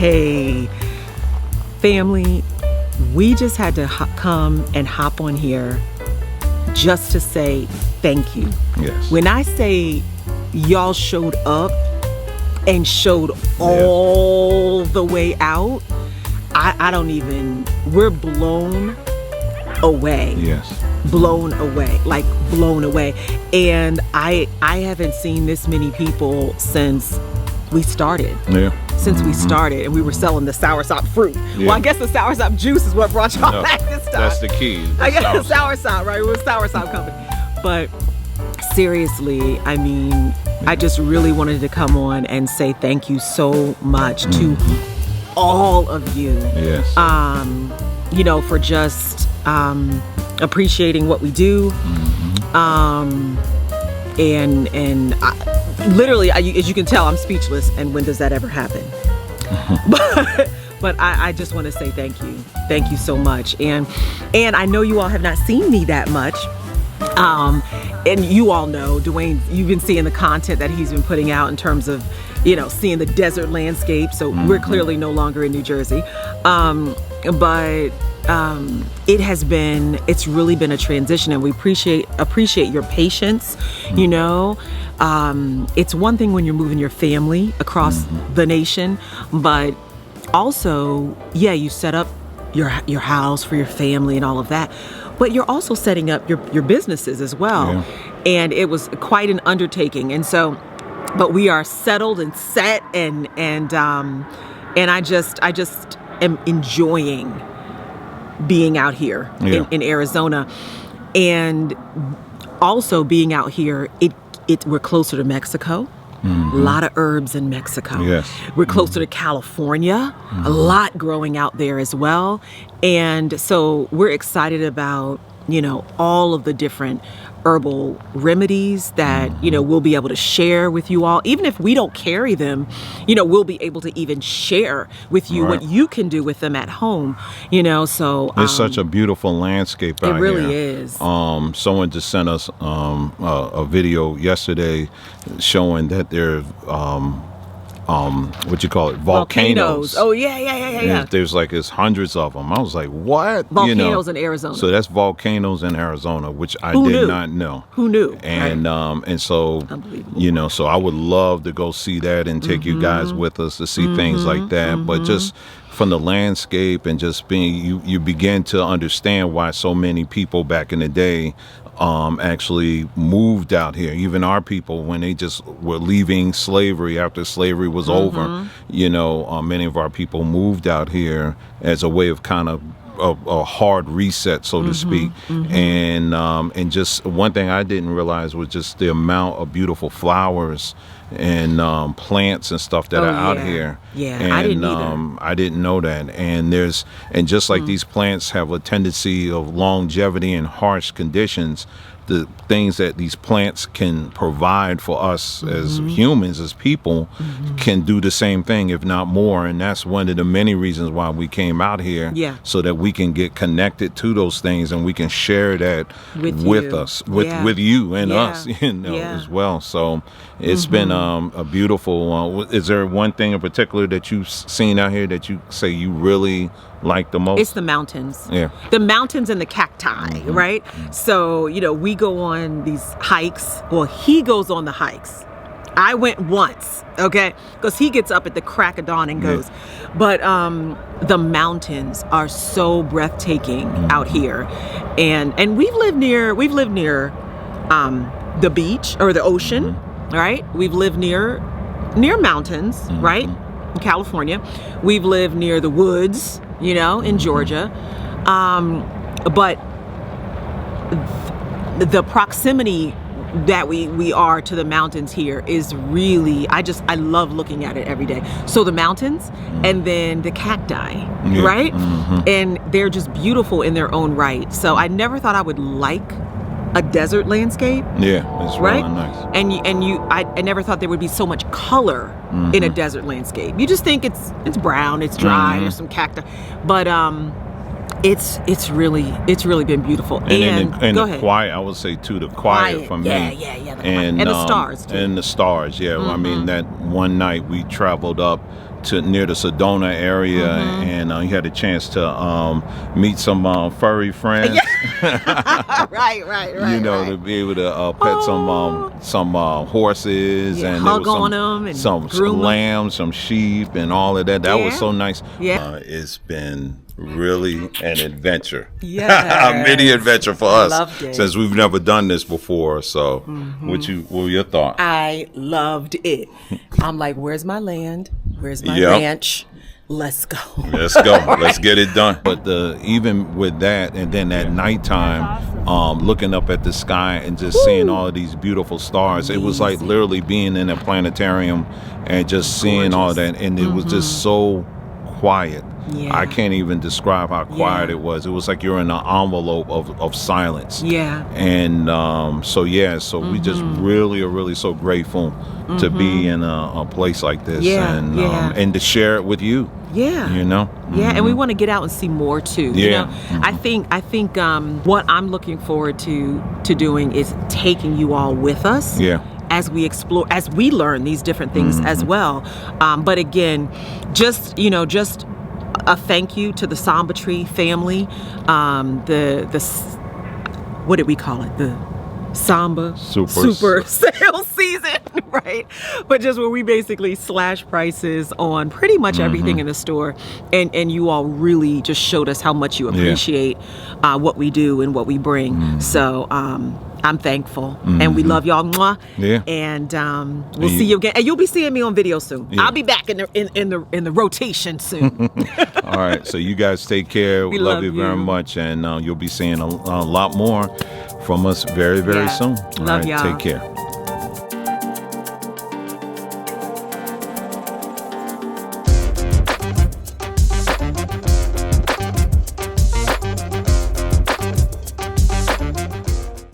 Hey, family, we just had to come and hop on here just to say thank you. Yes. When I say y'all showed up and showed all the way out, I don't even, we're blown away. Yes. Blown away, like blown away. And I haven't seen this many people since we started. Yeah. Since we started, and we were selling the soursop fruit. Yeah. Well, I guess the soursop juice is what brought y'all back this time. That's the key. I guess the soursop, right? We're a soursop company. But seriously, I mean, I just really wanted to come on and say thank you so much to all of you. Yes. You know, for just appreciating what we do. And literally, as you can tell, I'm speechless. And when does that ever happen? But I just want to say thank you. Thank you so much. And I know you all have not seen me that much. And you all know, Dwayne, you've been seeing the content that he's been putting out in terms of, you know, seeing the desert landscape. So we're clearly no longer in New Jersey. But it's really been a transition, and we appreciate your patience. You know, it's one thing when you're moving your family across the nation, but also, yeah, you set up your house for your family and all of that, but you're also setting up your businesses as well. Yeah. And it was quite an undertaking. And so, but we are settled and set, and I just am enjoying being out here in Arizona, and also being out here. We're closer to Mexico. A lot of herbs in Mexico. Yes. We're closer to California. A lot growing out there as well. And so we're excited about, you know, all of the different herbal remedies that, you know, we'll be able to share with you all. Even if we don't carry them, you know, we'll be able to even share with you what you can do with them at home, you know. So it's such a beautiful landscape out here. It really is. Someone just sent us a video yesterday showing that there's what you call it, volcanoes. Oh yeah. There's hundreds of them. I was like, what? Volcanoes in Arizona. So that's volcanoes in Arizona, which I did not know. Who knew? And and so, you know, so I would love to go see that and take you guys with us to see things like that. But just from the landscape and just being, you begin to understand why so many people back in the day actually moved out here. Even our people, when they just were leaving slavery after slavery was over, you know, many of our people moved out here as a way of kind of a hard reset, so to speak. And just one thing I didn't realize was just the amount of beautiful flowers and plants and stuff that are out here. Yeah, and I didn't either. I didn't know that. And just like these plants have a tendency of longevity in harsh conditions, the things that these plants can provide for us as humans, as people, can do the same thing, if not more. And that's one of the many reasons why we came out here, so that we can get connected to those things and we can share that with us, with you and us, you know, as well. So it's been a beautiful. Is there one thing in particular that you've seen out here that you say you really like the most? It's the mountains. Yeah. The mountains and the cacti, right? So, you know, we go on these hikes. Well, he goes on the hikes. I went once, okay? Because he gets up at the crack of dawn and goes. But the mountains are so breathtaking out here. And we've lived near the beach or the ocean, right? We've lived near mountains, right? In California. We've lived near the woods, you know, in Georgia. But the proximity that we are to the mountains here is really, I love looking at it every day. So the mountains and then the cacti, right? And they're just beautiful in their own right. So I never thought I would like a desert landscape. Yeah, it's right? really nice. I never thought there would be so much color in a desert landscape. You just think it's brown, it's dry, there's some cacti, but it's really been beautiful. And go ahead. Quiet, I would say too, the quiet for me. Yeah. And the stars too. And the stars, I mean, that one night we traveled up to near the Sedona area, and you had a chance to meet some furry friends. Right. You know, to be able to pet some horses, and hug there was on them and some groom 'em. lambs, some sheep, and all of that. That was so nice. Yeah. It's been really an adventure. Yes. A mini adventure for us, Loved it. since we've never done this before. So, what were your thoughts? I loved it. I'm like, where's my land? Where's my Yep. ranch? Let's go. Let's go. Let's get it done. But even with that, and then at nighttime, looking up at the sky and just seeing all of these beautiful stars, it was like literally being in a planetarium and just seeing all that. And it was just so quiet. Yeah. I can't even describe how quiet it was. It was like you're in an envelope of silence. Yeah. And so we just really are really so grateful to be in a place like this, and to share it with you. Yeah. You know? Yeah, and we want to get out and see more too. You Yeah. know? I think what I'm looking forward to doing is taking you all with us. Yeah. As we explore, as we learn these different things as well. But again, just a thank you to the SambaTree family. What did we call it? The Samba Super Sale season, right? But just where we basically slash prices on pretty much everything in the store, and you all really just showed us how much you appreciate what we do and what we bring. So I'm thankful, and we love y'all. Mwah. Yeah. And we'll see you again, and you'll be seeing me on video soon. Yeah. I'll be back in the rotation soon. All right, so you guys take care. We love you very you. much, and you'll be seeing a lot more from us very, very soon. All Love right, y'all. Take care.